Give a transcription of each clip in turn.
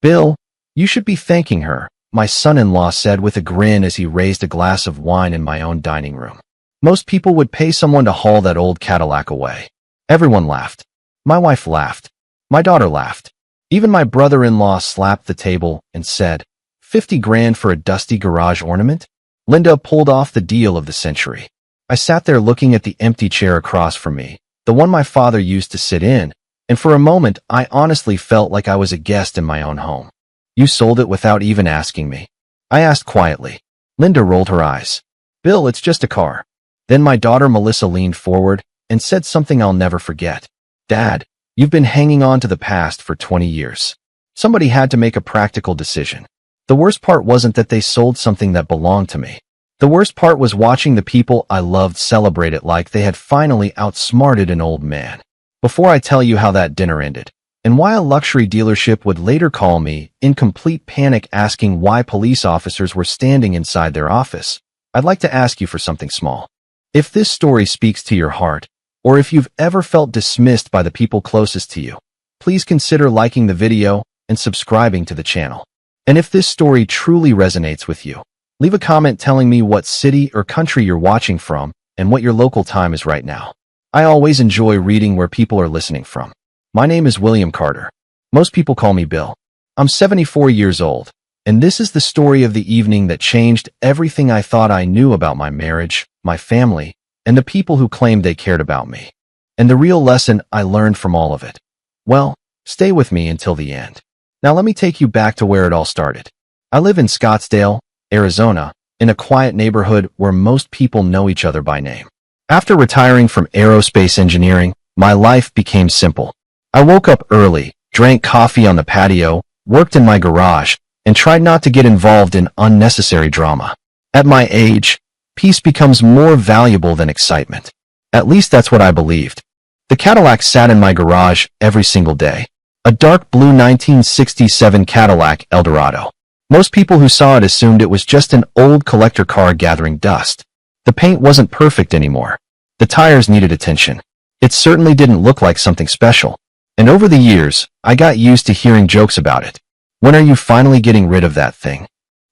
Bill, you should be thanking her, my son-in-law said with a grin as he raised a glass of wine in my own dining room. Most people would pay someone to haul that old Cadillac away. Everyone laughed. My wife laughed. My daughter laughed. Even my brother-in-law slapped the table and said, 50 grand for a dusty garage ornament? Linda pulled off the deal of the century. I sat there looking at the empty chair across from me, the one my father used to sit in, and for a moment I honestly felt like I was a guest in my own home. You sold it without even asking me? I asked quietly. Linda rolled her eyes. Bill, it's just a car. Then my daughter Melissa leaned forward and said something I'll never forget. Dad, you've been hanging on to the past for 20 years. Somebody had to make a practical decision. The worst part wasn't that they sold something that belonged to me. The worst part was watching the people I loved celebrate it like they had finally outsmarted an old man. Before I tell you how that dinner ended, and why a luxury dealership would later call me in complete panic asking why police officers were standing inside their office, I'd like to ask you for something small. If this story speaks to your heart, or if you've ever felt dismissed by the people closest to you, please consider liking the video and subscribing to the channel. And if this story truly resonates with you, leave a comment telling me what city or country you're watching from and what your local time is right now. I always enjoy reading where people are listening from. My name is William Carter. Most people call me Bill. I'm 74 years old, and this is the story of the evening that changed everything I thought I knew about my marriage, my family, and the people who claimed they cared about me. And the real lesson I learned from all of it. Well, stay with me until the end. Now let me take you back to where it all started. I live in Scottsdale, Arizona, in a quiet neighborhood where most people know each other by name. After retiring from aerospace engineering, my life became simple. I woke up early, drank coffee on the patio, worked in my garage, and tried not to get involved in unnecessary drama. At my age, peace becomes more valuable than excitement. At least that's what I believed. The Cadillac sat in my garage every single day. A dark blue 1967 Cadillac Eldorado. Most people who saw it assumed it was just an old collector car gathering dust. The paint wasn't perfect anymore. The tires needed attention. It certainly didn't look like something special. And over the years, I got used to hearing jokes about it. When are you finally getting rid of that thing?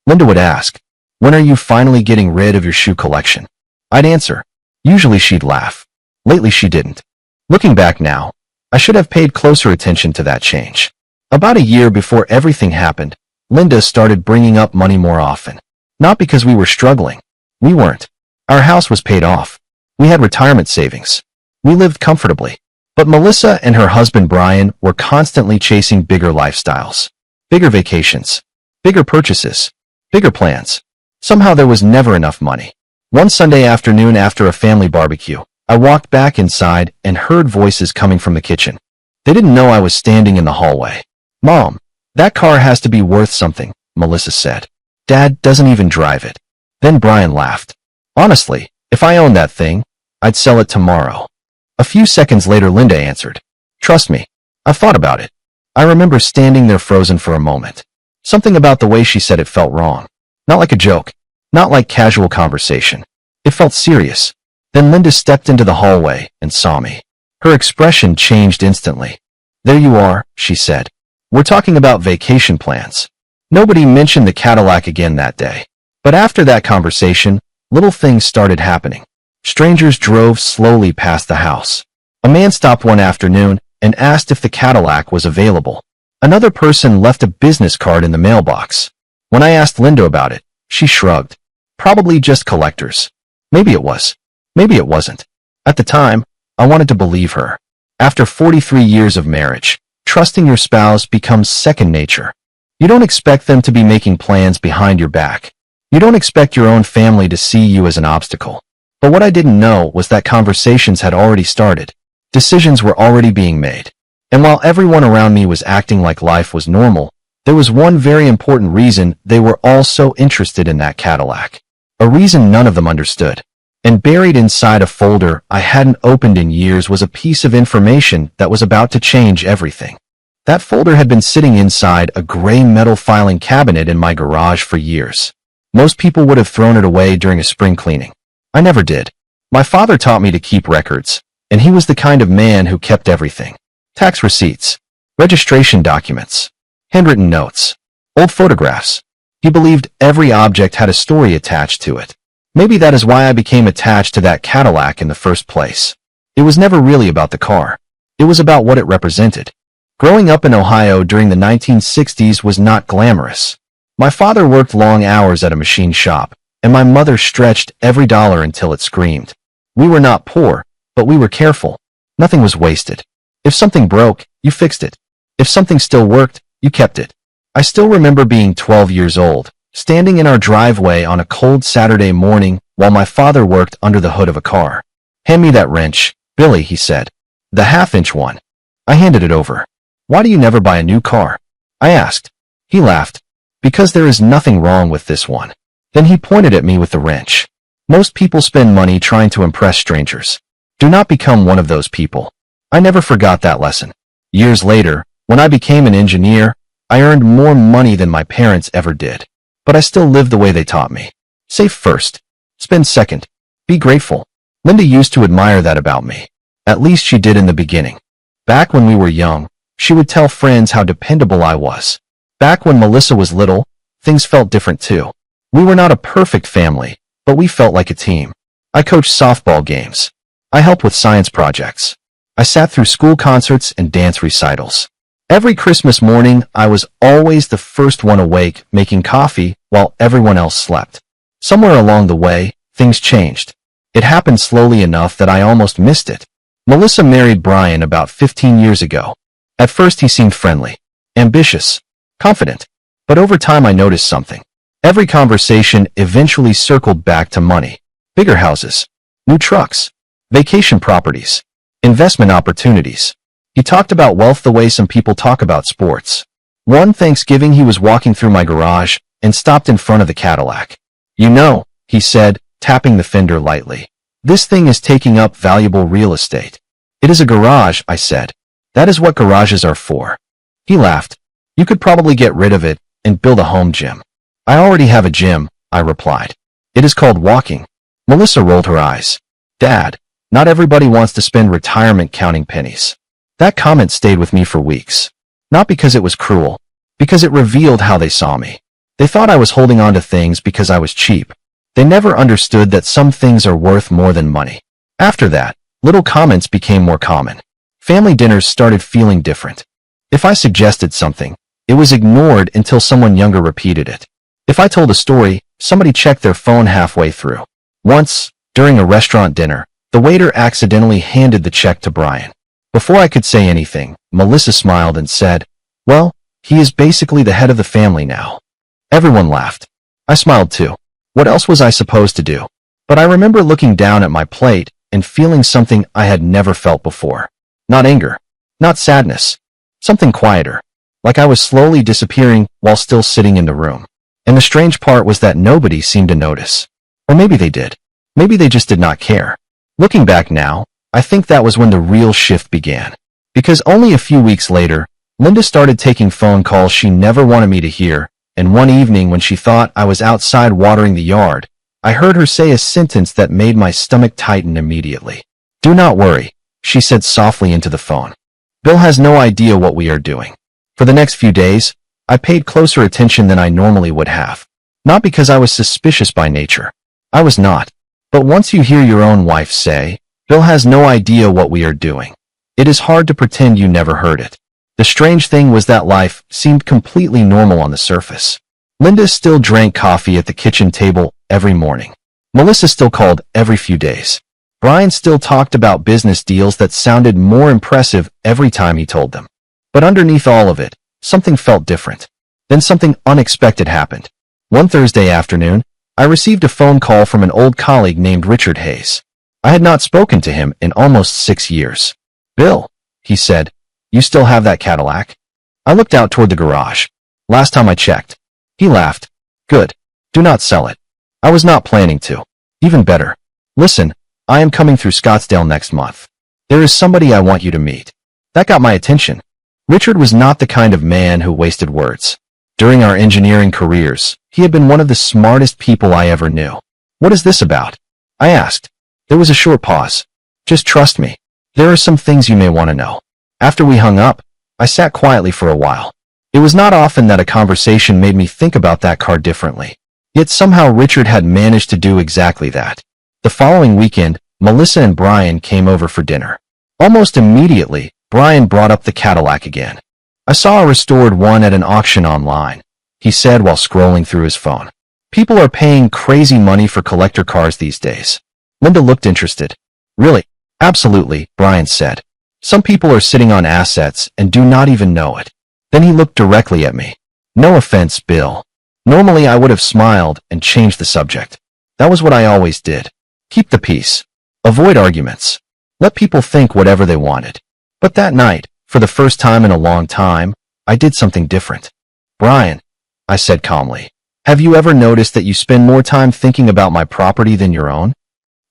Linda would ask. When are you finally getting rid of your shoe collection? I'd answer. Usually she'd laugh. Lately she didn't. Looking back now, I should have paid closer attention to that change. About a year before everything happened, Linda started bringing up money more often. Not because we were struggling. We weren't. Our house was paid off. We had retirement savings. We lived comfortably. But Melissa and her husband Brian were constantly chasing bigger lifestyles. Bigger vacations. Bigger purchases. Bigger plans. Somehow there was never enough money. One Sunday afternoon after a family barbecue, I walked back inside and heard voices coming from the kitchen. They didn't know I was standing in the hallway. Mom, that car has to be worth something, Melissa said. Dad doesn't even drive it. Then Brian laughed. Honestly, if I owned that thing, I'd sell it tomorrow. A few seconds later Linda answered. Trust me, I've thought about it. I remember standing there frozen for a moment. Something about the way she said it felt wrong. Not like a joke. Not like casual conversation. It felt serious. Then Linda stepped into the hallway and saw me. Her expression changed instantly. There you are, she said. We're talking about vacation plans. Nobody mentioned the Cadillac again that day. But after that conversation, little things started happening. Strangers drove slowly past the house. A man stopped one afternoon and asked if the Cadillac was available. Another person left a business card in the mailbox. When I asked Linda about it, she shrugged. Probably just collectors. Maybe it was. Maybe it wasn't. At the time, I wanted to believe her. After 43 years of marriage, trusting your spouse becomes second nature. You don't expect them to be making plans behind your back. You don't expect your own family to see you as an obstacle. But what I didn't know was that conversations had already started. Decisions were already being made. And while everyone around me was acting like life was normal, there was one very important reason they were all so interested in that Cadillac. A reason none of them understood. And buried inside a folder I hadn't opened in years was a piece of information that was about to change everything. That folder had been sitting inside a gray metal filing cabinet in my garage for years. Most people would have thrown it away during a spring cleaning. I never did. My father taught me to keep records, and he was the kind of man who kept everything. Tax receipts, registration documents, Handwritten notes. Old photographs. He believed every object had a story attached to it. Maybe that is why I became attached to that Cadillac in the first place. It was never really about the car. It was about what it represented. Growing up in Ohio during the 1960s was not glamorous. My father worked long hours at a machine shop, and my mother stretched every dollar until it screamed. We were not poor, but we were careful. Nothing was wasted. If something broke, you fixed it. If something still worked, you kept it. I still remember being 12 years old, standing in our driveway on a cold Saturday morning while my father worked under the hood of a car. "Hand me that wrench, Billy," he said. "The half-inch one." I handed it over. "Why do you never buy a new car?" I asked. He laughed. "Because there is nothing wrong with this one." Then he pointed at me with the wrench. Most people spend money trying to impress strangers. Do not become one of those people. I never forgot that lesson. Years later, when I became an engineer, I earned more money than my parents ever did. But I still lived the way they taught me. Save first. Spend second. Be grateful. Linda used to admire that about me. At least she did in the beginning. Back when we were young, she would tell friends how dependable I was. Back when Melissa was little, things felt different too. We were not a perfect family, but we felt like a team. I coached softball games. I helped with science projects. I sat through school concerts and dance recitals. Every Christmas morning, I was always the first one awake, making coffee while everyone else slept. Somewhere along the way, things changed. It happened slowly enough that I almost missed it. Melissa married Brian about 15 years ago. At first, he seemed friendly, ambitious, confident. But over time, I noticed something. Every conversation eventually circled back to money. Bigger houses, new trucks, vacation properties, investment opportunities. He talked about wealth the way some people talk about sports. One Thanksgiving, he was walking through my garage and stopped in front of the Cadillac. "You know," he said, tapping the fender lightly, "this thing is taking up valuable real estate." "It is a garage," I said. "That is what garages are for." He laughed. "You could probably get rid of it and build a home gym." "I already have a gym," I replied. "It is called walking." Melissa rolled her eyes. "Dad, not everybody wants to spend retirement counting pennies." That comment stayed with me for weeks. Not because it was cruel, because it revealed how they saw me. They thought I was holding on to things because I was cheap. They never understood that some things are worth more than money. After that, little comments became more common. Family dinners started feeling different. If I suggested something, it was ignored until someone younger repeated it. If I told a story, somebody checked their phone halfway through. Once, during a restaurant dinner, the waiter accidentally handed the check to Brian. Before I could say anything, Melissa smiled and said, "Well, he is basically the head of the family now." Everyone laughed. I smiled too. What else was I supposed to do? But I remember looking down at my plate and feeling something I had never felt before. Not anger, not sadness, something quieter, like I was slowly disappearing while still sitting in the room. And the strange part was that nobody seemed to notice. Or maybe they did. Maybe they just did not care. Looking back now, I think that was when the real shift began. Because only a few weeks later, Linda started taking phone calls she never wanted me to hear, and one evening when she thought I was outside watering the yard, I heard her say a sentence that made my stomach tighten immediately. "Do not worry," she said softly into the phone. "Bill has no idea what we are doing." For the next few days, I paid closer attention than I normally would have. Not because I was suspicious by nature. I was not. But once you hear your own wife say, "Bill has no idea what we are doing," it is hard to pretend you never heard it. The strange thing was that life seemed completely normal on the surface. Linda still drank coffee at the kitchen table every morning. Melissa still called every few days. Brian still talked about business deals that sounded more impressive every time he told them. But underneath all of it, something felt different. Then something unexpected happened. One Thursday afternoon, I received a phone call from an old colleague named Richard Hayes. I had not spoken to him in almost 6 years. "Bill," he said, "you still have that Cadillac?" I looked out toward the garage. "Last time I checked." He laughed. "Good. Do not sell it." I was not planning to. Even better. "Listen, I am coming through Scottsdale next month. There is somebody I want you to meet." That got my attention. Richard was not the kind of man who wasted words. During our engineering careers, he had been one of the smartest people I ever knew. "What is this about?" I asked. There was a short pause. "Just trust me. There are some things you may want to know." After we hung up, I sat quietly for a while. It was not often that a conversation made me think about that car differently. Yet somehow Richard had managed to do exactly that. The following weekend, Melissa and Brian came over for dinner. Almost immediately, Brian brought up the Cadillac again. "I saw a restored one at an auction online," he said while scrolling through his phone. "People are paying crazy money for collector cars these days." Linda looked interested. "Really?" "Absolutely," Brian said. "Some people are sitting on assets and do not even know it." Then he looked directly at me. "No offense, Bill." Normally I would have smiled and changed the subject. That was what I always did. Keep the peace. Avoid arguments. Let people think whatever they wanted. But that night, for the first time in a long time, I did something different. "Brian," I said calmly, "have you ever noticed that you spend more time thinking about my property than your own?"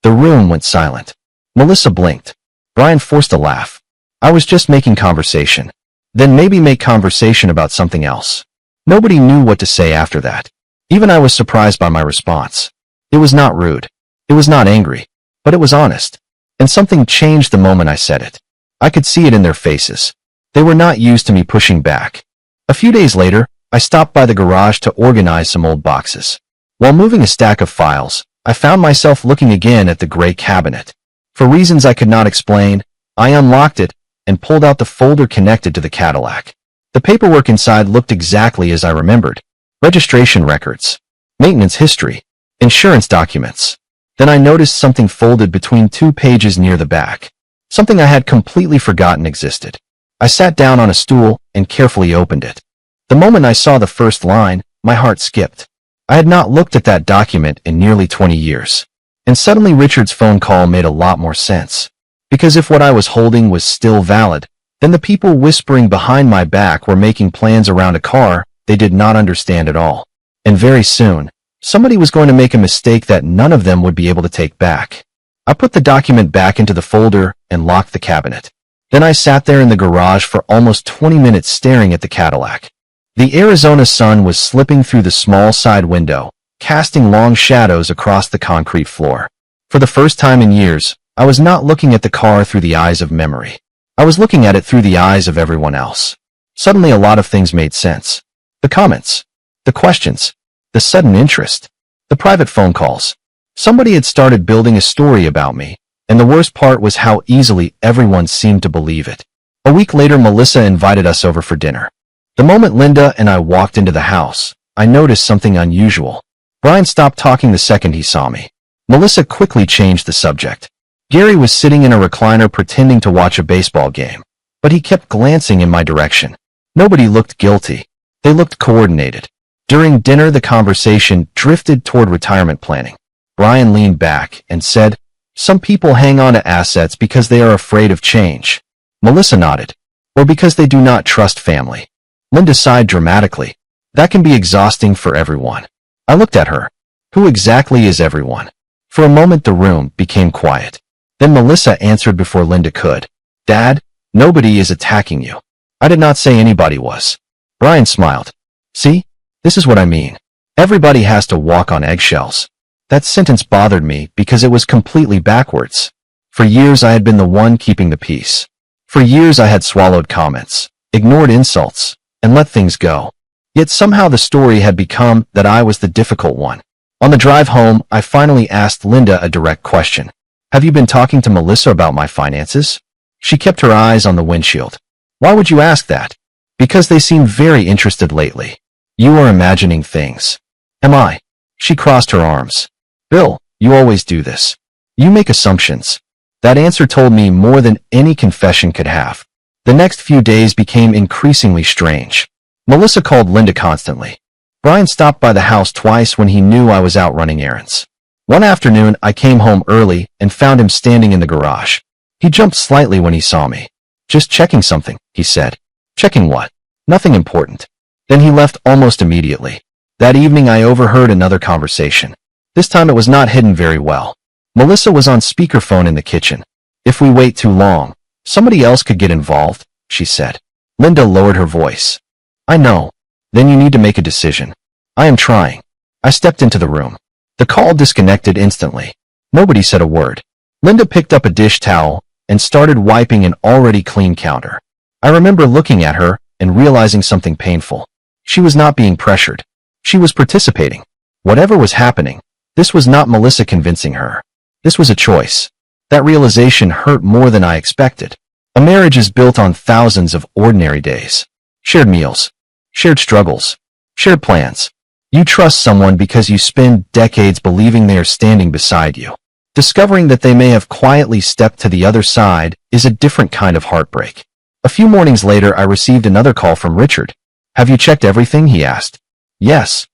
The room went silent. Melissa blinked. Brian forced a laugh. "I was just making conversation." "Then maybe make conversation about something else." Nobody knew what to say after that. Even I was surprised by my response. It was not rude. It was not angry. But it was honest. And something changed the moment I said it. I could see it in their faces. They were not used to me pushing back. A few days later, I stopped by the garage to organize some old boxes. While moving a stack of files, I found myself looking again at the gray cabinet. For reasons I could not explain, I unlocked it and pulled out the folder connected to the Cadillac. The paperwork inside looked exactly as I remembered. Registration records, maintenance history, insurance documents. Then I noticed something folded between 2 pages near the back. Something I had completely forgotten existed. I sat down on a stool and carefully opened it. The moment I saw the first line, my heart skipped. I had not looked at that document in nearly 20 years. And suddenly Richard's phone call made a lot more sense. Because if what I was holding was still valid, then the people whispering behind my back were making plans around a car they did not understand at all. And very soon, somebody was going to make a mistake that none of them would be able to take back. I put the document back into the folder and locked the cabinet. Then I sat there in the garage for almost 20 minutes staring at the Cadillac. The Arizona sun was slipping through the small side window, casting long shadows across the concrete floor. For the first time in years, I was not looking at the car through the eyes of memory. I was looking at it through the eyes of everyone else. Suddenly a lot of things made sense. The comments, the questions, the sudden interest, the private phone calls. Somebody had started building a story about me, and the worst part was how easily everyone seemed to believe it. A week later, Melissa invited us over for dinner. The moment Linda and I walked into the house, I noticed something unusual. Brian stopped talking the second he saw me. Melissa quickly changed the subject. Gary was sitting in a recliner pretending to watch a baseball game, but he kept glancing in my direction. Nobody looked guilty. They looked coordinated. During dinner, the conversation drifted toward retirement planning. Brian leaned back and said, "Some people hang on to assets because they are afraid of change." Melissa nodded. "Or because they do not trust family." Linda sighed dramatically. "That can be exhausting for everyone." I looked at her. Who exactly is everyone? For a moment, the room became quiet. Then Melissa answered before Linda could. "Dad, nobody is attacking you." I did not say anybody was. Brian smiled. "See? This is what I mean. Everybody has to walk on eggshells." That sentence bothered me because it was completely backwards. For years I had been the one keeping the peace. For years I had swallowed comments, ignored insults, and let things go. Yet somehow the story had become that I was the difficult one. On the drive home, I finally asked Linda a direct question. "Have you been talking to Melissa about my finances?" She kept her eyes on the windshield. "Why would you ask that?" "Because they seem very interested lately." "You are imagining things." "Am I?" She crossed her arms. "Bill, you always do this. You make assumptions." That answer told me more than any confession could have. The next few days became increasingly strange. Melissa called Linda constantly. Brian stopped by the house twice when he knew I was out running errands. One afternoon, I came home early and found him standing in the garage. He jumped slightly when he saw me. "Just checking something," he said. "Checking what?" "Nothing important." Then he left almost immediately. That evening, I overheard another conversation. This time it was not hidden very well. Melissa was on speakerphone in the kitchen. "If we wait too long, somebody else could get involved," she said. Linda lowered her voice. "I know. Then you need to make a decision." "I am trying." I stepped into the room. The call disconnected instantly. Nobody said a word. Linda picked up a dish towel and started wiping an already clean counter. I remember looking at her and realizing something painful. She was not being pressured. She was participating. Whatever was happening, this was not Melissa convincing her. This was a choice. That realization hurt more than I expected. A marriage is built on thousands of ordinary days. Shared meals. Shared struggles. Shared plans. You trust someone because you spend decades believing they are standing beside you. Discovering that they may have quietly stepped to the other side is a different kind of heartbreak. A few mornings later, I received another call from Richard. "Have you checked everything?" he asked. "Yes."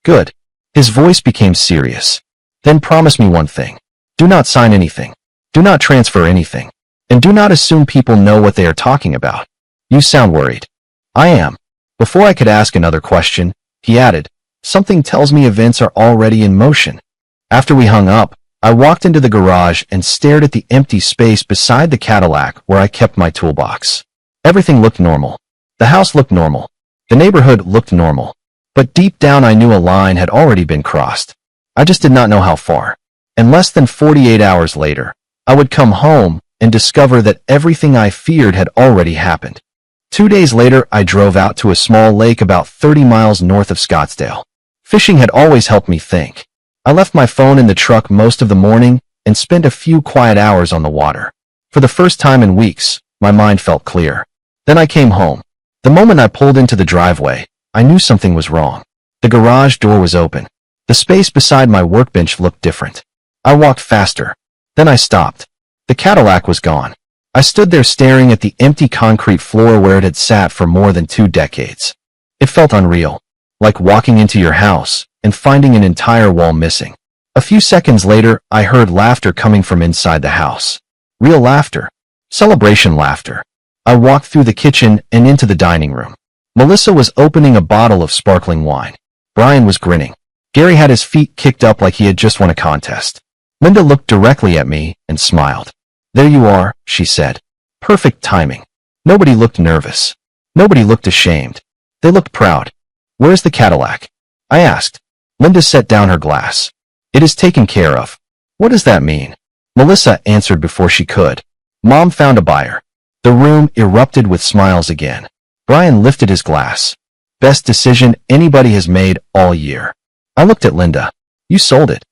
"Good." His voice became serious. "Then promise me one thing. Do not sign anything. Do not transfer anything. And do not assume people know what they are talking about. You sound worried." "I am." Before I could ask another question, he added, "Something tells me events are already in motion." After we hung up, I walked into the garage and stared at the empty space beside the Cadillac where I kept my toolbox. Everything looked normal. The house looked normal. The neighborhood looked normal. But deep down I knew a line had already been crossed. I just did not know how far. And less than 48 hours later, I would come home and discover that everything I feared had already happened. 2 days later, I drove out to a small lake about 30 miles north of Scottsdale. Fishing had always helped me think. I left my phone in the truck most of the morning and spent a few quiet hours on the water. For the first time in weeks, my mind felt clear. Then I came home. The moment I pulled into the driveway, I knew something was wrong. The garage door was open. The space beside my workbench looked different. I walked faster. Then I stopped. The Cadillac was gone. I stood there staring at the empty concrete floor where it had sat for more than 2 decades. It felt unreal, like walking into your house and finding an entire wall missing. A few seconds later, I heard laughter coming from inside the house. Real laughter. Celebration laughter. I walked through the kitchen and into the dining room. Melissa was opening a bottle of sparkling wine. Brian was grinning. Gary had his feet kicked up like he had just won a contest. Linda looked directly at me and smiled. "There you are," she said. Perfect timing. Nobody looked nervous. Nobody looked ashamed. They looked proud. "Where's the Cadillac?" I asked. Linda set down her glass. "It is taken care of." "What does that mean?" Melissa answered before she could. "Mom found a buyer." The room erupted with smiles again. Brian lifted his glass. "Best decision anybody has made all year." I looked at Linda. "You sold it."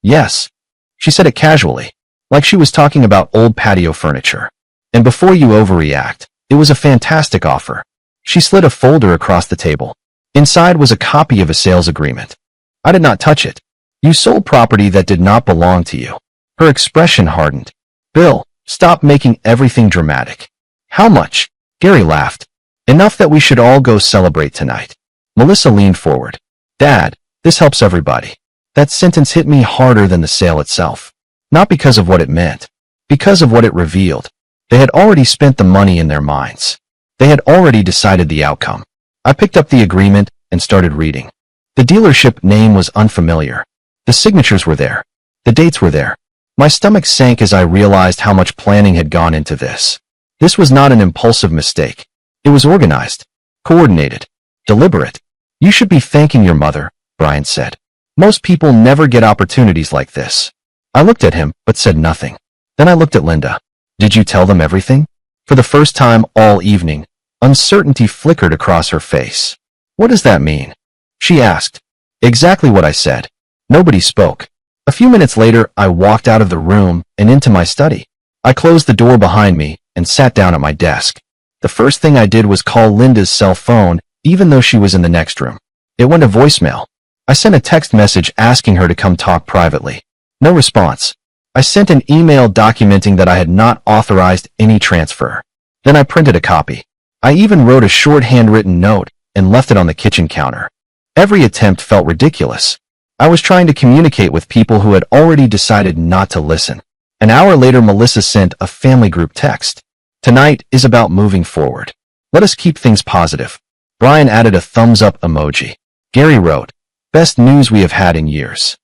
"Yes." She said it casually, like she was talking about old patio furniture. "And before you overreact, it was a fantastic offer." She slid a folder across the table. Inside was a copy of a sales agreement. I did not touch it. "You sold property that did not belong to you." Her expression hardened. "Bill, stop making everything dramatic." "How much?" Gary laughed. "Enough that we should all go celebrate tonight." Melissa leaned forward. "Dad, this helps everybody." That sentence hit me harder than the sale itself. Not because of what it meant, because of what it revealed. They had already spent the money in their minds. They had already decided the outcome. I picked up the agreement and started reading. The dealership name was unfamiliar. The signatures were there. The dates were there. My stomach sank as I realized how much planning had gone into this. This was not an impulsive mistake. It was organized, coordinated, deliberate. "You should be thanking your mother," Brian said. "Most people never get opportunities like this." I looked at him, but said nothing. Then I looked at Linda. "Did you tell them everything?" For the first time all evening, uncertainty flickered across her face. "What does that mean?" she asked. Exactly what I said. Nobody spoke. A few minutes later, I walked out of the room and into my study. I closed the door behind me and sat down at my desk. The first thing I did was call Linda's cell phone, even though she was in the next room. It went to voicemail. I sent a text message asking her to come talk privately. No response. I sent an email documenting that I had not authorized any transfer. Then I printed a copy. I even wrote a short handwritten note and left it on the kitchen counter. Every attempt felt ridiculous. I was trying to communicate with people who had already decided not to listen. An hour later, Melissa sent a family group text. "Tonight is about moving forward. Let us keep things positive." Brian added a thumbs-up emoji. Gary wrote, "Best news we have had in years."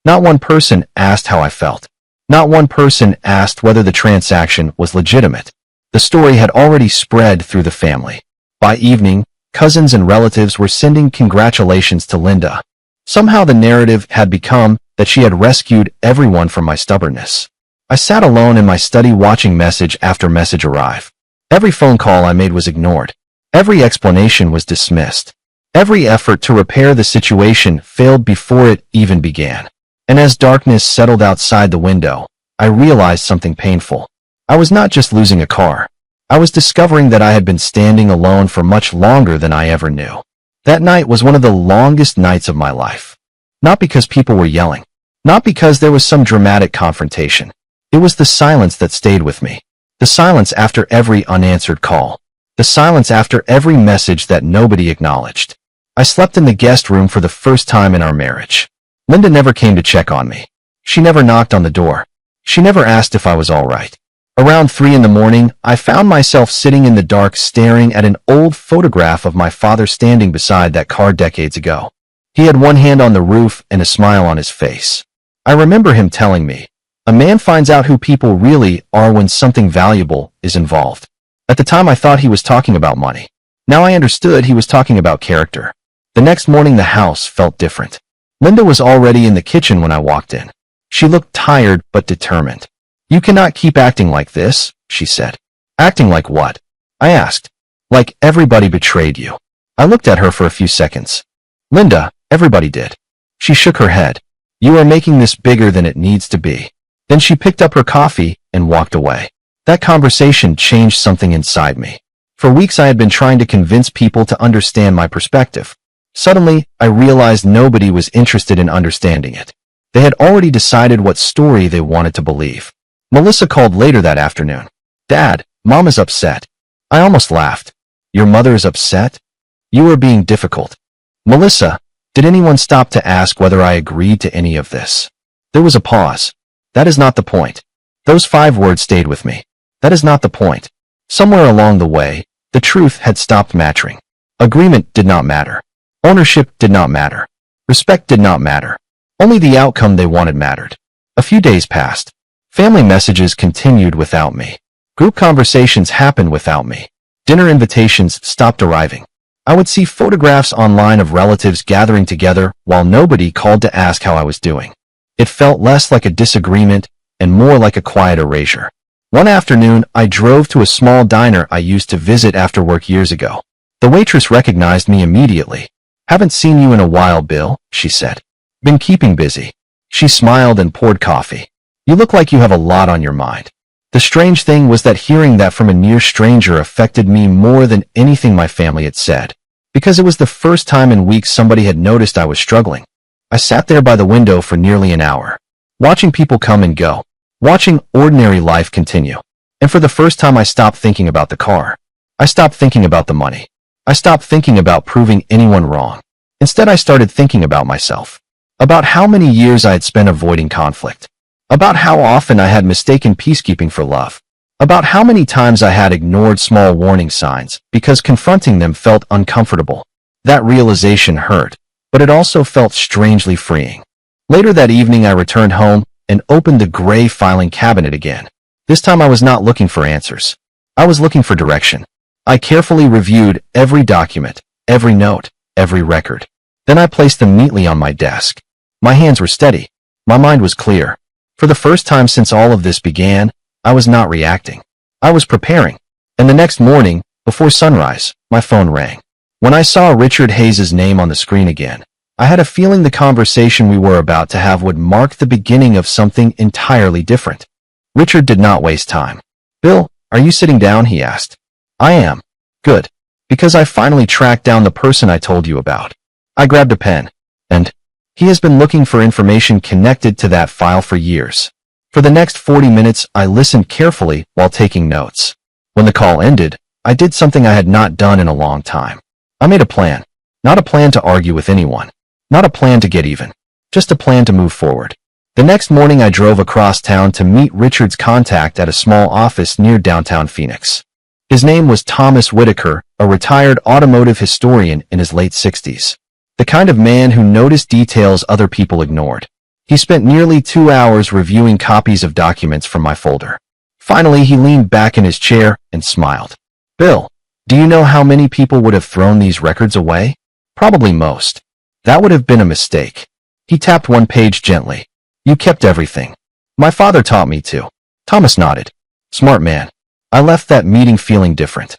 Not one person asked how I felt. Not one person asked whether the transaction was legitimate. The story had already spread through the family. By evening, cousins and relatives were sending congratulations to Linda. Somehow the narrative had become that she had rescued everyone from my stubbornness. I sat alone in my study watching message after message arrive. Every phone call I made was ignored. Every explanation was dismissed. Every effort to repair the situation failed before it even began. And as darkness settled outside the window, I realized something painful. I was not just losing a car. I was discovering that I had been standing alone for much longer than I ever knew. That night was one of the longest nights of my life. Not because people were yelling. Not because there was some dramatic confrontation. It was the silence that stayed with me. The silence after every unanswered call. The silence after every message that nobody acknowledged. I slept in the guest room for the first time in our marriage. Linda never came to check on me. She never knocked on the door. She never asked if I was all right. Around 3 in the morning, I found myself sitting in the dark staring at an old photograph of my father standing beside that car decades ago. He had one hand on the roof and a smile on his face. I remember him telling me, "A man finds out who people really are when something valuable is involved." At the time I thought he was talking about money. Now I understood he was talking about character. The next morning the house felt different. Linda was already in the kitchen when I walked in. She looked tired but determined. "You cannot keep acting like this," she said. "Acting like what?" I asked. "Like everybody betrayed you." I looked at her for a few seconds. "Linda, everybody did." She shook her head. "You are making this bigger than it needs to be." Then she picked up her coffee and walked away. That conversation changed something inside me. For weeks I had been trying to convince people to understand my perspective. Suddenly, I realized nobody was interested in understanding it. They had already decided what story they wanted to believe. Melissa called later that afternoon. "Dad, Mom is upset." I almost laughed. "Your mother is upset? You are being difficult." "Melissa, did anyone stop to ask whether I agreed to any of this?" There was a pause. "That is not the point." Those 5 words stayed with me. That is not the point. Somewhere along the way, the truth had stopped mattering. Agreement did not matter. Ownership did not matter. Respect did not matter. Only the outcome they wanted mattered. A few days passed. Family messages continued without me. Group conversations happened without me. Dinner invitations stopped arriving. I would see photographs online of relatives gathering together while nobody called to ask how I was doing. It felt less like a disagreement and more like a quiet erasure. One afternoon, I drove to a small diner I used to visit after work years ago. The waitress recognized me immediately. "Haven't seen you in a while, Bill," she said. "Been keeping busy." She smiled and poured coffee. "You look like you have a lot on your mind." The strange thing was that hearing that from a near stranger affected me more than anything my family had said, because it was the first time in weeks somebody had noticed I was struggling. I sat there by the window for nearly an hour, watching people come and go, watching ordinary life continue. And for the first time I stopped thinking about the car. I stopped thinking about the money. I stopped thinking about proving anyone wrong. Instead I started thinking about myself. About how many years I had spent avoiding conflict. About how often I had mistaken peacekeeping for love. About how many times I had ignored small warning signs because confronting them felt uncomfortable. That realization hurt, but it also felt strangely freeing. Later that evening I returned home and opened the gray filing cabinet again. This time I was not looking for answers. I was looking for direction. I carefully reviewed every document, every note, every record. Then I placed them neatly on my desk. My hands were steady. My mind was clear. For the first time since all of this began, I was not reacting. I was preparing. And the next morning, before sunrise, my phone rang. When I saw Richard Hayes' name on the screen again, I had a feeling the conversation we were about to have would mark the beginning of something entirely different. Richard did not waste time. "Bill, are you sitting down?" he asked. "I am." "Good. Because I finally tracked down the person I told you about." I grabbed a pen. "And he has been looking for information connected to that file for years." For the next 40 minutes, I listened carefully while taking notes. When the call ended, I did something I had not done in a long time. I made a plan. Not a plan to argue with anyone. Not a plan to get even. Just a plan to move forward. The next morning I drove across town to meet Richard's contact at a small office near downtown Phoenix. His name was Thomas Whitaker, a retired automotive historian in his late 60s. The kind of man who noticed details other people ignored. He spent nearly 2 hours reviewing copies of documents from my folder. Finally, he leaned back in his chair and smiled. "Bill, do you know how many people would have thrown these records away? Probably most. That would have been a mistake." He tapped one page gently. "You kept everything." "My father taught me to." Thomas nodded. "Smart man." I left that meeting feeling different.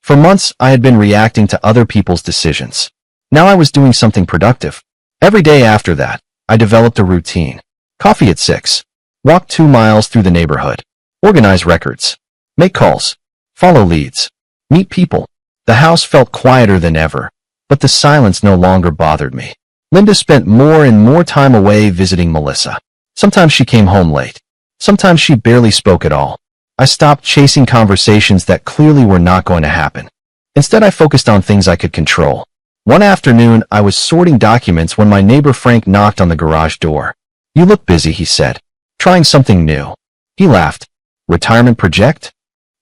For months, I had been reacting to other people's decisions. Now I was doing something productive. Every day after that, I developed a routine. Coffee at 6. Walk 2 miles through the neighborhood. Organize records. Make calls. Follow leads. Meet people. The house felt quieter than ever, but the silence no longer bothered me. Linda spent more and more time away visiting Melissa. Sometimes she came home late. Sometimes she barely spoke at all. I stopped chasing conversations that clearly were not going to happen. Instead, I focused on things I could control. One afternoon, I was sorting documents when my neighbor Frank knocked on the garage door. "You look busy," he said. "Trying something new." He laughed. "Retirement project?"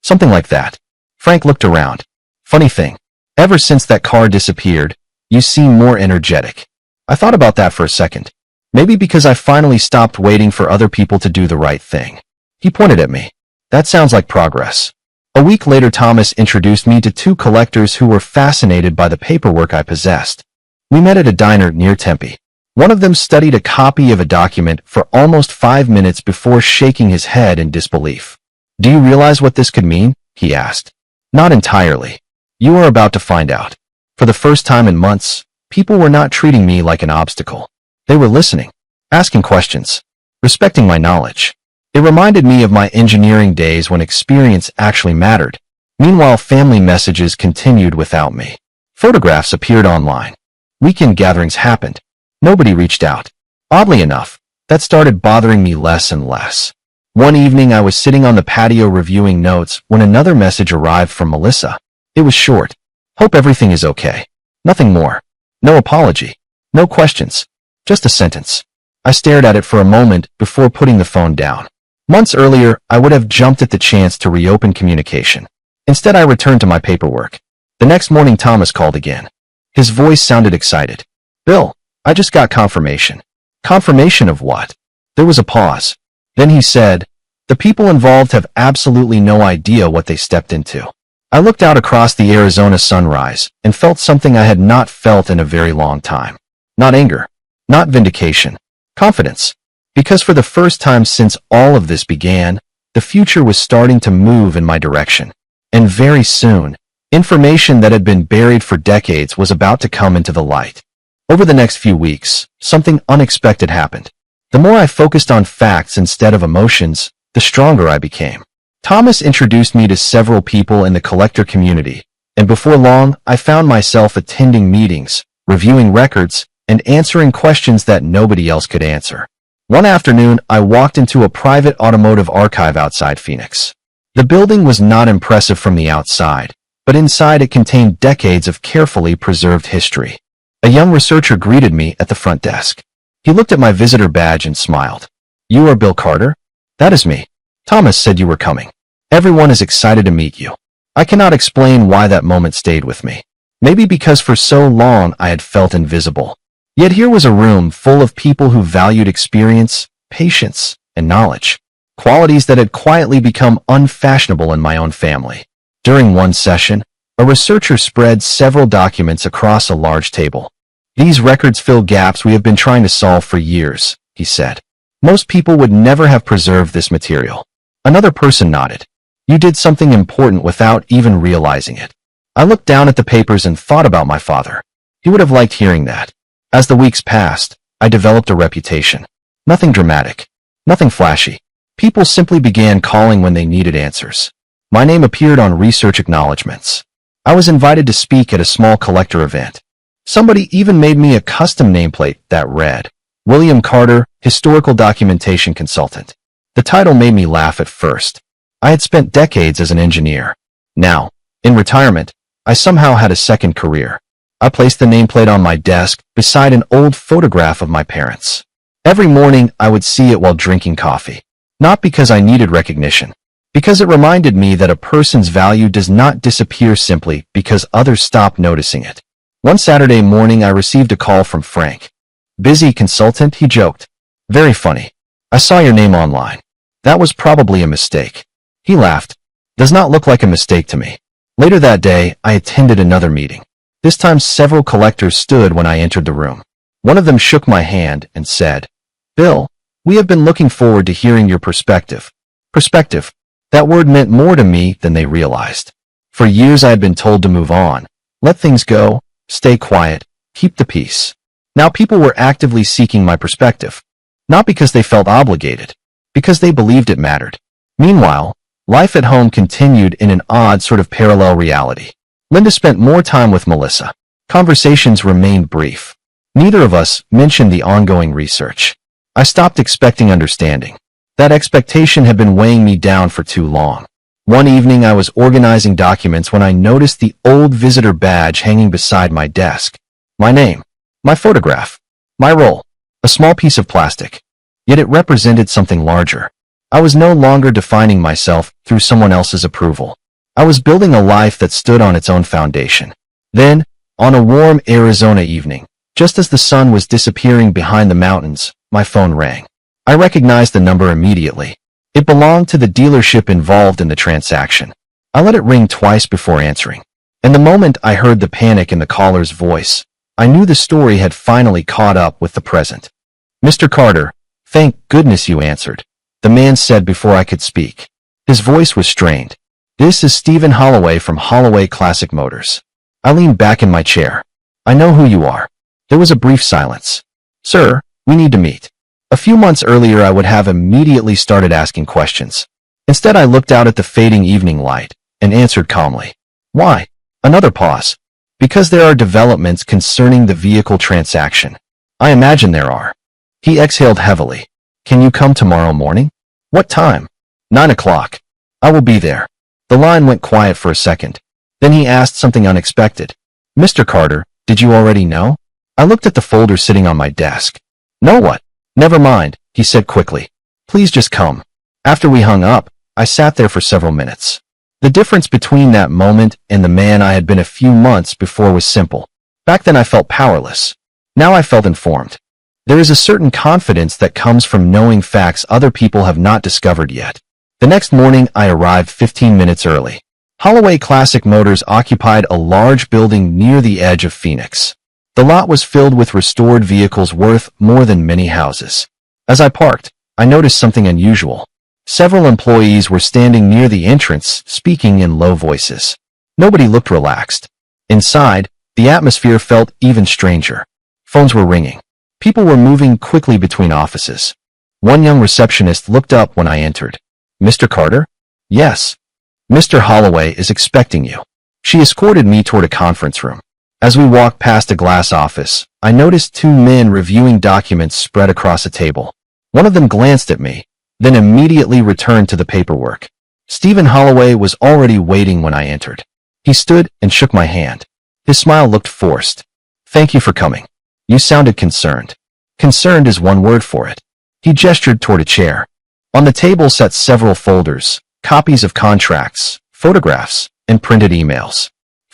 "Something like that." Frank looked around. "Funny thing. Ever since that car disappeared, you seem more energetic." I thought about that for a second. Maybe because I finally stopped waiting for other people to do the right thing. He pointed at me. "That sounds like progress." A week later, Thomas introduced me to 2 collectors who were fascinated by the paperwork I possessed. We met at a diner near Tempe. One of them studied a copy of a document for almost 5 minutes before shaking his head in disbelief. "Do you realize what this could mean?" he asked. "Not entirely. You are about to find out." For the first time in months, people were not treating me like an obstacle. They were listening, asking questions, respecting my knowledge. It reminded me of my engineering days when experience actually mattered. Meanwhile, family messages continued without me. Photographs appeared online. Weekend gatherings happened. Nobody reached out. Oddly enough, that started bothering me less and less. One evening, I was sitting on the patio reviewing notes when another message arrived from Melissa. It was short. "Hope everything is okay." Nothing more. No apology. No questions. Just a sentence. I stared at it for a moment before putting the phone down. Months earlier, I would have jumped at the chance to reopen communication. Instead, I returned to my paperwork. The next morning, Thomas called again. His voice sounded excited. "Bill, I just got confirmation." "Confirmation of what?" There was a pause. Then he said, "The people involved have absolutely no idea what they stepped into." I looked out across the Arizona sunrise and felt something I had not felt in a very long time. Not anger. Not vindication. Confidence. Because for the first time since all of this began, the future was starting to move in my direction. And very soon, information that had been buried for decades was about to come into the light. Over the next few weeks, something unexpected happened. The more I focused on facts instead of emotions, the stronger I became. Thomas introduced me to several people in the collector community, and before long, I found myself attending meetings, reviewing records, and answering questions that nobody else could answer. One afternoon, I walked into a private automotive archive outside Phoenix. The building was not impressive from the outside, but inside it contained decades of carefully preserved history. A young researcher greeted me at the front desk. He looked at my visitor badge and smiled. "You are Bill Carter?" "That is me. Thomas said you were coming. Everyone is excited to meet you." I cannot explain why that moment stayed with me. Maybe because for so long I had felt invisible. Yet here was a room full of people who valued experience, patience, and knowledge. Qualities that had quietly become unfashionable in my own family. During one session, a researcher spread several documents across a large table. "These records fill gaps we have been trying to solve for years," he said. "Most people would never have preserved this material." Another person nodded. "You did something important without even realizing it." I looked down at the papers and thought about my father. He would have liked hearing that. As the weeks passed, I developed a reputation. Nothing dramatic. Nothing flashy. People simply began calling when they needed answers. My name appeared on research acknowledgments. I was invited to speak at a small collector event. Somebody even made me a custom nameplate that read, "William Carter, Historical Documentation Consultant." The title made me laugh at first. I had spent decades as an engineer. Now, in retirement, I somehow had a second career. I placed the nameplate on my desk beside an old photograph of my parents. Every morning, I would see it while drinking coffee. Not because I needed recognition, because it reminded me that a person's value does not disappear simply because others stop noticing it. One Saturday morning, I received a call from Frank. "Busy consultant," he joked. "Very funny. I saw your name online. That was probably a mistake." He laughed. "Does not look like a mistake to me." Later that day, I attended another meeting. This time, several collectors stood when I entered the room. One of them shook my hand and said, "Bill, we have been looking forward to hearing your perspective." Perspective. That word meant more to me than they realized. For years I had been told to move on, let things go, stay quiet, keep the peace. Now people were actively seeking my perspective. Not because they felt obligated, because they believed it mattered. Meanwhile, life at home continued in an odd sort of parallel reality. Linda spent more time with Melissa. Conversations remained brief. Neither of us mentioned the ongoing research. I stopped expecting understanding. That expectation had been weighing me down for too long. One evening I was organizing documents when I noticed the old visitor badge hanging beside my desk. My name, my photograph, my role, a small piece of plastic. Yet it represented something larger. I was no longer defining myself through someone else's approval. I was building a life that stood on its own foundation. Then, on a warm Arizona evening, just as the sun was disappearing behind the mountains, my phone rang. I recognized the number immediately. It belonged to the dealership involved in the transaction. I let it ring twice before answering. And the moment I heard the panic in the caller's voice, I knew the story had finally caught up with the present. "Mr. Carter, thank goodness you answered," the man said before I could speak. His voice was strained. "This is Stephen Holloway from Holloway Classic Motors." I leaned back in my chair. "I know who you are." There was a brief silence. "Sir, we need to meet." A few months earlier I would have immediately started asking questions. Instead I looked out at the fading evening light and answered calmly. "Why?" Another pause. "Because there are developments concerning the vehicle transaction." "I imagine there are." He exhaled heavily. "Can you come tomorrow morning?" "What time?" 9 o'clock. "I will be there." The line went quiet for a second. Then he asked something unexpected. "Mr. Carter, did you already know?" I looked at the folder sitting on my desk. "Know what?" "Never mind," he said quickly. "Please just come." After we hung up, I sat there for several minutes. The difference between that moment and the man I had been a few months before was simple. Back then I felt powerless. Now I felt informed. There is a certain confidence that comes from knowing facts other people have not discovered yet. The next morning I arrived 15 minutes early. Holloway Classic Motors occupied a large building near the edge of Phoenix. The lot was filled with restored vehicles worth more than many houses. As I parked, I noticed something unusual. Several employees were standing near the entrance, speaking in low voices. Nobody looked relaxed. Inside, the atmosphere felt even stranger. Phones were ringing. People were moving quickly between offices. One young receptionist looked up when I entered. "Mr. Carter?" "Yes." "Mr. Holloway is expecting you." She escorted me toward a conference room. As we walked past a glass office, I noticed two men reviewing documents spread across a table. One of them glanced at me, then immediately returned to the paperwork. Stephen Holloway was already waiting when I entered. He stood and shook my hand. His smile looked forced. "Thank you for coming. You sounded concerned." "Concerned is one word for it." He gestured toward a chair. On the table sat several folders, copies of contracts, photographs, and printed emails.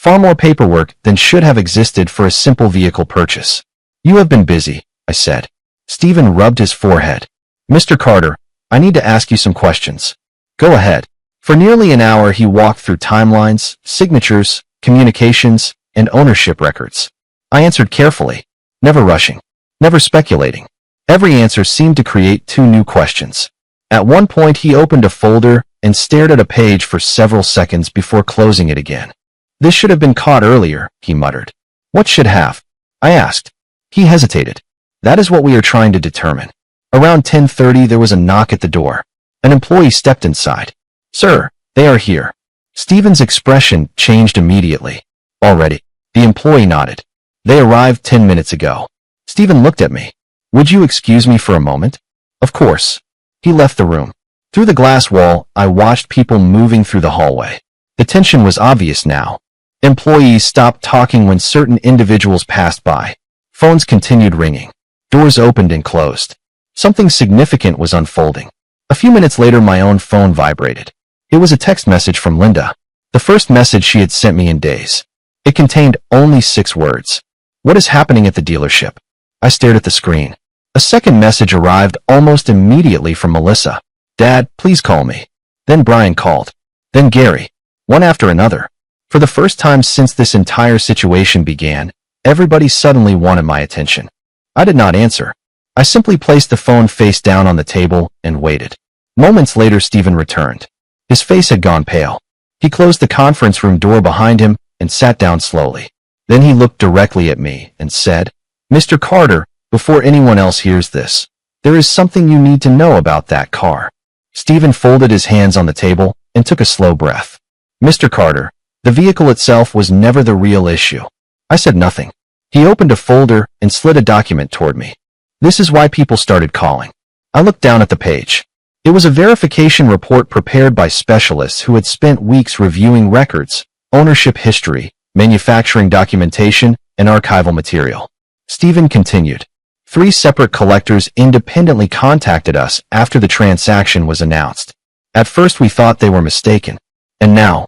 Far more paperwork than should have existed for a simple vehicle purchase. "You have been busy," I said. Stephen rubbed his forehead. "Mr. Carter, I need to ask you some questions." "Go ahead." For nearly an hour he walked through timelines, signatures, communications, and ownership records. I answered carefully, never rushing, never speculating. Every answer seemed to create two new questions. At one point he opened a folder and stared at a page for several seconds before closing it again. "This should have been caught earlier," he muttered. "What should have?" I asked. He hesitated. "That is what we are trying to determine." Around 10:30 there was a knock at the door. An employee stepped inside. "Sir, they are here." Stephen's expression changed immediately. "Already?" The employee nodded. "They arrived 10 minutes ago." Stephen looked at me. "Would you excuse me for a moment?" "Of course." He left the room. Through the glass wall, I watched people moving through the hallway. The tension was obvious now. Employees stopped talking when certain individuals passed by. Phones continued ringing. Doors opened and closed. Something significant was unfolding. A few minutes later my own phone vibrated. It was a text message from Linda. The first message she had sent me in days. It contained only 6 words. "What is happening at the dealership?" I stared at the screen. A second message arrived almost immediately from Melissa. "Dad, please call me." Then Brian called. Then Gary. One after another. For the first time since this entire situation began, everybody suddenly wanted my attention. I did not answer. I simply placed the phone face down on the table and waited. Moments later Stephen returned. His face had gone pale. He closed the conference room door behind him and sat down slowly. Then he looked directly at me and said, "Mr. Carter, before anyone else hears this, there is something you need to know about that car." Stephen folded his hands on the table and took a slow breath. "Mr. Carter, the vehicle itself was never the real issue." I said nothing. He opened a folder and slid a document toward me. "This is why people started calling." I looked down at the page. It was a verification report prepared by specialists who had spent weeks reviewing records, ownership history, manufacturing documentation, and archival material. Stephen continued. 3 separate collectors independently contacted us after the transaction was announced. At first we thought they were mistaken. "And now?"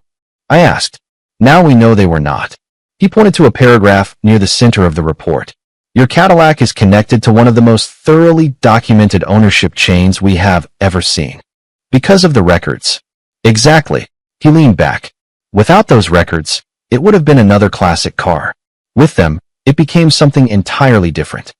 I asked. "Now we know they were not." He pointed to a paragraph near the center of the report. "Your Cadillac is connected to one of the most thoroughly documented ownership chains we have ever seen. Because of the records." "Exactly." He leaned back. "Without those records, it would have been another classic car. With them, it became something entirely different."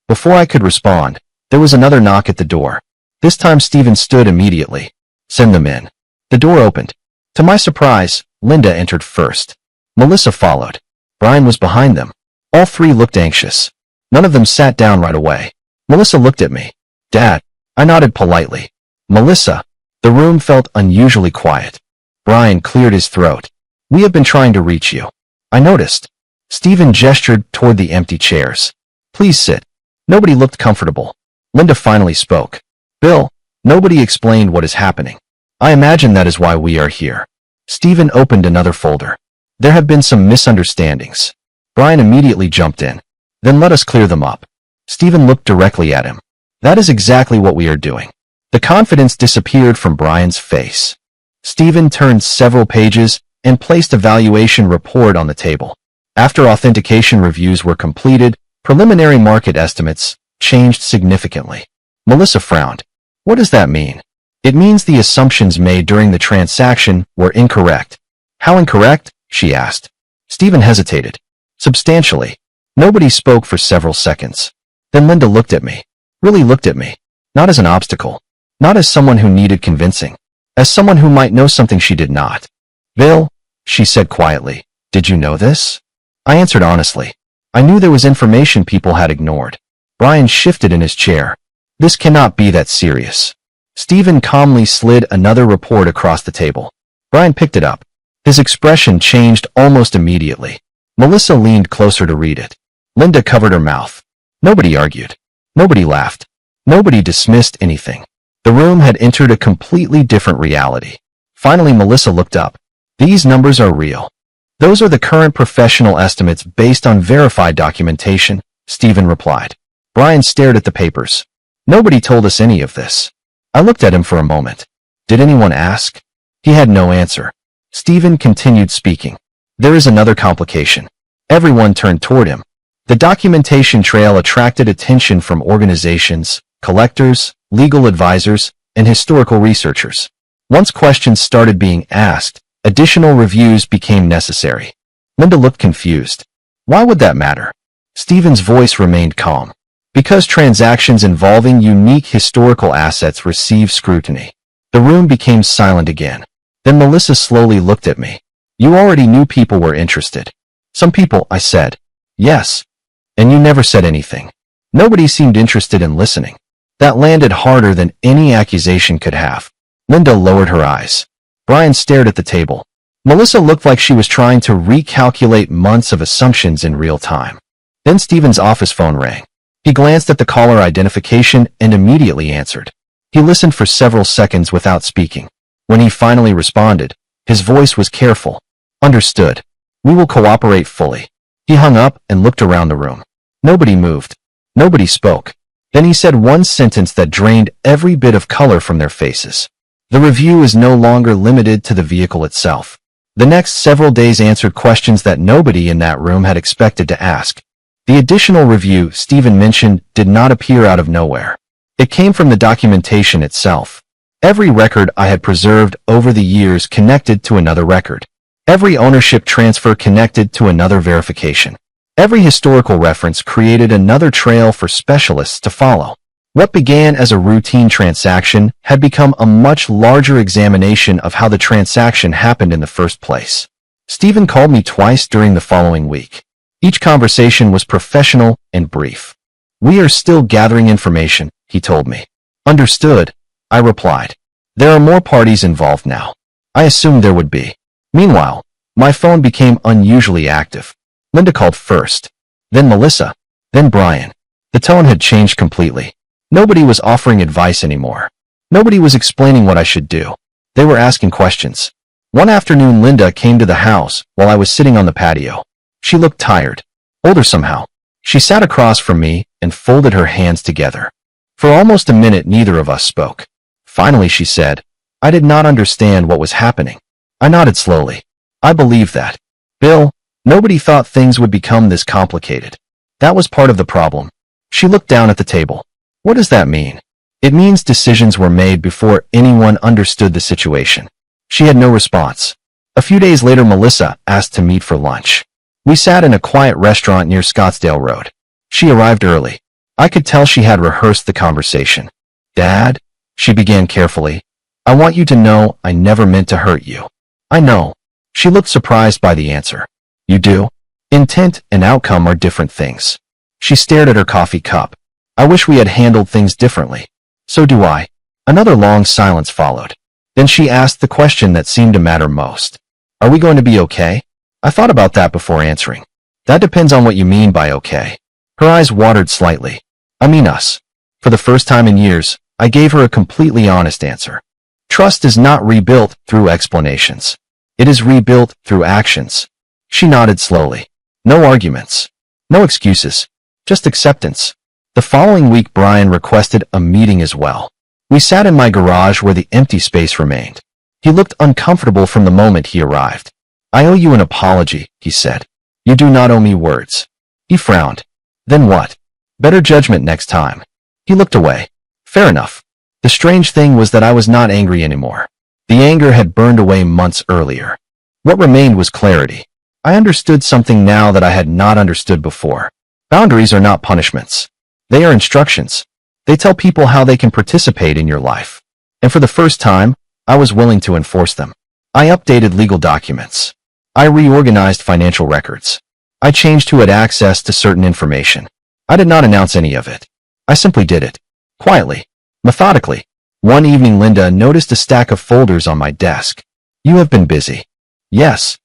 Before I could respond, there was another knock at the door. This time Stephen stood immediately. "Send them in." The door opened. To my surprise, Linda entered first. Melissa followed. Brian was behind them. All 3 looked anxious. None of them sat down right away. Melissa looked at me. "Dad." I nodded politely. "Melissa." The room felt unusually quiet. Brian cleared his throat. "We have been trying to reach you." I noticed. Stephen gestured toward the empty chairs. "Please sit." Nobody looked comfortable. Linda finally spoke. "Bill." Nobody explained what is happening. "I imagine that is why we are here." Stephen opened another folder. "There have been some misunderstandings." Brian immediately jumped in. "Then let us clear them up." Stephen looked directly at him. "That is exactly what we are doing." The confidence disappeared from Brian's face. Stephen turned several pages and placed a valuation report on the table. After authentication reviews were completed, preliminary market estimates changed significantly. Melissa frowned. "What does that mean?" "It means the assumptions made during the transaction were incorrect." "How incorrect?" she asked. Stephen hesitated. "Substantially." Nobody spoke for several seconds. Then Linda looked at me. Really looked at me. Not as an obstacle. Not as someone who needed convincing. As someone who might know something she did not. "Bill," she said quietly, "did you know this?" I answered honestly. I knew there was information people had ignored. Brian shifted in his chair. "This cannot be that serious." Stephen calmly slid another report across the table. Brian picked it up. His expression changed almost immediately. Melissa leaned closer to read it. Linda covered her mouth. Nobody argued. Nobody laughed. Nobody dismissed anything. The room had entered a completely different reality. Finally, Melissa looked up. "These numbers are real." "Those are the current professional estimates based on verified documentation," Stephen replied. Brian stared at the papers. "Nobody told us any of this." I looked at him for a moment. Did anyone ask? He had no answer. Stephen continued speaking. "There is another complication." Everyone turned toward him. The documentation trail attracted attention from organizations, collectors, legal advisors, and historical researchers. Once questions started being asked, additional reviews became necessary. Linda looked confused. "Why would that matter?" Stephen's voice remained calm. "Because transactions involving unique historical assets receive scrutiny." The room became silent again. Then Melissa slowly looked at me. "You already knew people were interested." "Some people," I said. "Yes." "And you never said anything." Nobody seemed interested in listening. That landed harder than any accusation could have. Linda lowered her eyes. Brian stared at the table. Melissa looked like she was trying to recalculate months of assumptions in real time. Then Stephen's office phone rang. He glanced at the caller identification and immediately answered. He listened for several seconds without speaking. When he finally responded, his voice was careful. "Understood. We will cooperate fully." He hung up and looked around the room. Nobody moved. Nobody spoke. Then he said one sentence that drained every bit of color from their faces. "The review is no longer limited to the vehicle itself." The next several days answered questions that nobody in that room had expected to ask. The additional review Stephen mentioned did not appear out of nowhere. It came from the documentation itself. Every record I had preserved over the years connected to another record. Every ownership transfer connected to another verification. Every historical reference created another trail for specialists to follow. What began as a routine transaction had become a much larger examination of how the transaction happened in the first place. Stephen called me twice during the following week. Each conversation was professional and brief. "We are still gathering information," he told me. "Understood," I replied. "There are more parties involved now." I assumed there would be. Meanwhile, my phone became unusually active. Linda called first, then Melissa, then Brian. The tone had changed completely. Nobody was offering advice anymore. Nobody was explaining what I should do. They were asking questions. One afternoon, Linda came to the house while I was sitting on the patio. She looked tired, older somehow. She sat across from me and folded her hands together. For almost a minute, neither of us spoke. Finally, she said, "I did not understand what was happening." I nodded slowly. "I believe that. Bill, nobody thought things would become this complicated. That was part of the problem." She looked down at the table. "What does that mean?" "It means decisions were made before anyone understood the situation." She had no response. A few days later, Melissa asked to meet for lunch. We sat in a quiet restaurant near Scottsdale Road. She arrived early. I could tell she had rehearsed the conversation. "Dad," she began carefully, "I want you to know I never meant to hurt you." "I know." She looked surprised by the answer. "You do? Intent and outcome are different things." She stared at her coffee cup. "I wish we had handled things differently." "So do I." Another long silence followed. Then she asked the question that seemed to matter most. "Are we going to be okay?" I thought about that before answering. "That depends on what you mean by okay." Her eyes watered slightly. "I mean us." For the first time in years, I gave her a completely honest answer. Trust is not rebuilt through explanations. It is rebuilt through actions. She nodded slowly. No arguments. No excuses. Just acceptance. The following week, Brian requested a meeting as well. We sat in my garage where the empty space remained. He looked uncomfortable from the moment he arrived. "I owe you an apology," he said. "You do not owe me words." He frowned. "Then what?" "Better judgment next time." He looked away. "Fair enough." The strange thing was that I was not angry anymore. The anger had burned away months earlier. What remained was clarity. I understood something now that I had not understood before. Boundaries are not punishments. They are instructions. They tell people how they can participate in your life. And for the first time, I was willing to enforce them. I updated legal documents. I reorganized financial records. I changed who had access to certain information. I did not announce any of it. I simply did it. Quietly. Methodically. One evening, Linda noticed a stack of folders on my desk. "You have been busy." "Yes."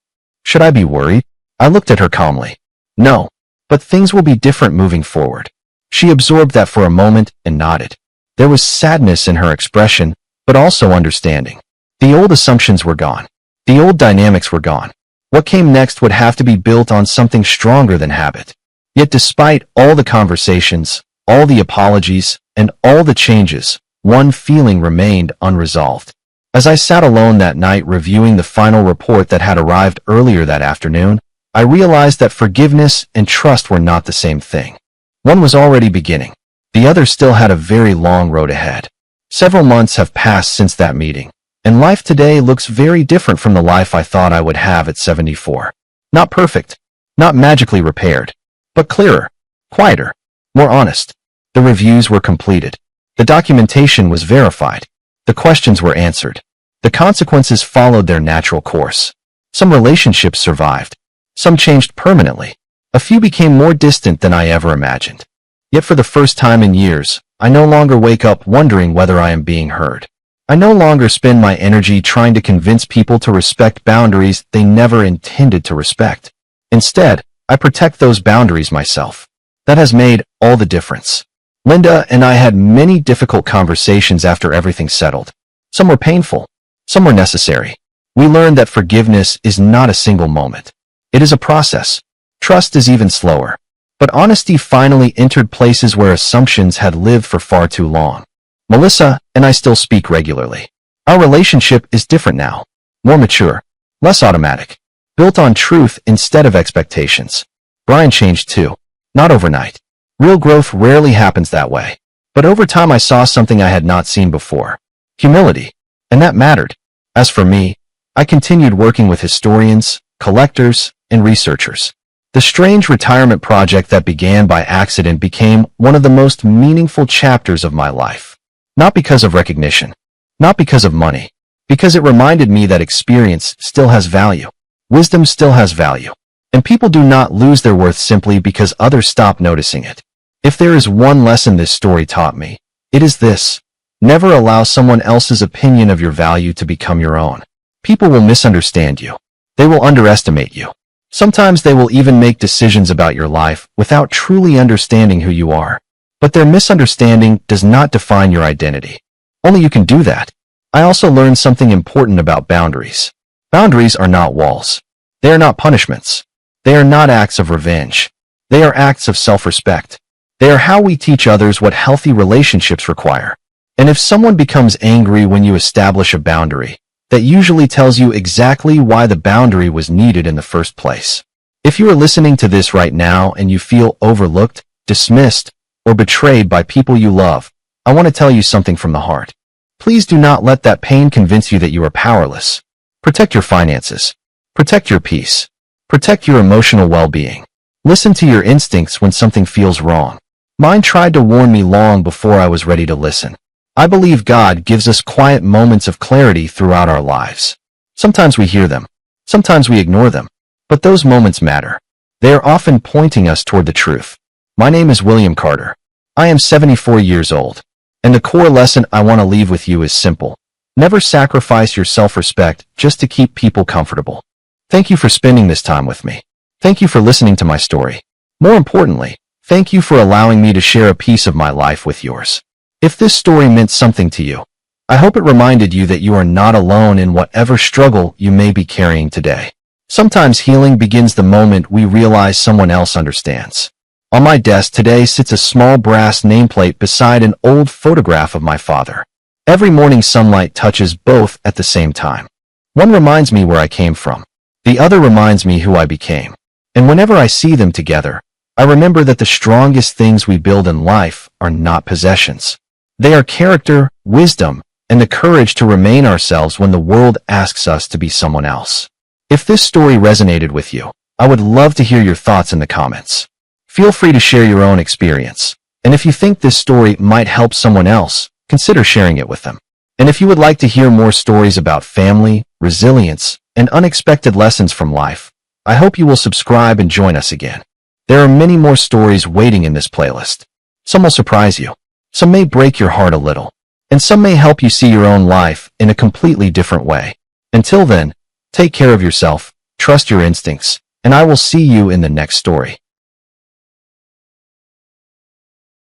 "Should I be worried?" I looked at her calmly. "No. But things will be different moving forward." She absorbed that for a moment and nodded. There was sadness in her expression, but also understanding. The old assumptions were gone. The old dynamics were gone. What came next would have to be built on something stronger than habit. Yet despite all the conversations, all the apologies, and all the changes, one feeling remained unresolved. As I sat alone that night reviewing the final report that had arrived earlier that afternoon, I realized that forgiveness and trust were not the same thing. One was already beginning. The other still had a very long road ahead. Several months have passed since that meeting, and life today looks very different from the life I thought I would have at 74. Not perfect, not magically repaired, but clearer, quieter, more honest. The reviews were completed. The documentation was verified. The questions were answered. The consequences followed their natural course. Some relationships survived. Some changed permanently. A few became more distant than I ever imagined. Yet for the first time in years, I no longer wake up wondering whether I am being heard. I no longer spend my energy trying to convince people to respect boundaries they never intended to respect. Instead, I protect those boundaries myself. That has made all the difference. Linda and I had many difficult conversations after everything settled. Some were painful. Some were necessary. We learned that forgiveness is not a single moment. It is a process. Trust is even slower. But honesty finally entered places where assumptions had lived for far too long. Melissa and I still speak regularly. Our relationship is different now. More mature. Less automatic. Built on truth instead of expectations. Brian changed too. Not overnight. Real growth rarely happens that way. But over time I saw something I had not seen before. Humility. And that mattered. As for me, I continued working with historians, collectors, and researchers. The strange retirement project that began by accident became one of the most meaningful chapters of my life. Not because of recognition, not because of money, because it reminded me that experience still has value, wisdom still has value, and people do not lose their worth simply because others stop noticing it. If there is one lesson this story taught me, it is this: never allow someone else's opinion of your value to become your own. People will misunderstand you. They will underestimate you. Sometimes they will even make decisions about your life without truly understanding who you are. But their misunderstanding does not define your identity. Only you can do that. I also learned something important about boundaries. Boundaries are not walls. They are not punishments. They are not acts of revenge. They are acts of self-respect. They are how we teach others what healthy relationships require. And if someone becomes angry when you establish a boundary, that usually tells you exactly why the boundary was needed in the first place. If you are listening to this right now and you feel overlooked, dismissed, or betrayed by people you love, I want to tell you something from the heart. Please do not let that pain convince you that you are powerless. Protect your finances. Protect your peace. Protect your emotional well-being. Listen to your instincts when something feels wrong. Mine tried to warn me long before I was ready to listen. I believe God gives us quiet moments of clarity throughout our lives. Sometimes we hear them. Sometimes we ignore them. But those moments matter. They are often pointing us toward the truth. My name is William Carter. I am 74 years old. And the core lesson I want to leave with you is simple. Never sacrifice your self-respect just to keep people comfortable. Thank you for spending this time with me. Thank you for listening to my story. More importantly, thank you for allowing me to share a piece of my life with yours. If this story meant something to you, I hope it reminded you that you are not alone in whatever struggle you may be carrying today. Sometimes healing begins the moment we realize someone else understands. On my desk today sits a small brass nameplate beside an old photograph of my father. Every morning sunlight touches both at the same time. One reminds me where I came from. The other reminds me who I became. And whenever I see them together, I remember that the strongest things we build in life are not possessions. They are character, wisdom, and the courage to remain ourselves when the world asks us to be someone else. If this story resonated with you, I would love to hear your thoughts in the comments. Feel free to share your own experience. And if you think this story might help someone else, consider sharing it with them. And if you would like to hear more stories about family, resilience, and unexpected lessons from life, I hope you will subscribe and join us again. There are many more stories waiting in this playlist. Some will surprise you. Some may break your heart a little, and some may help you see your own life in a completely different way. Until then, take care of yourself, trust your instincts, and I will see you in the next story.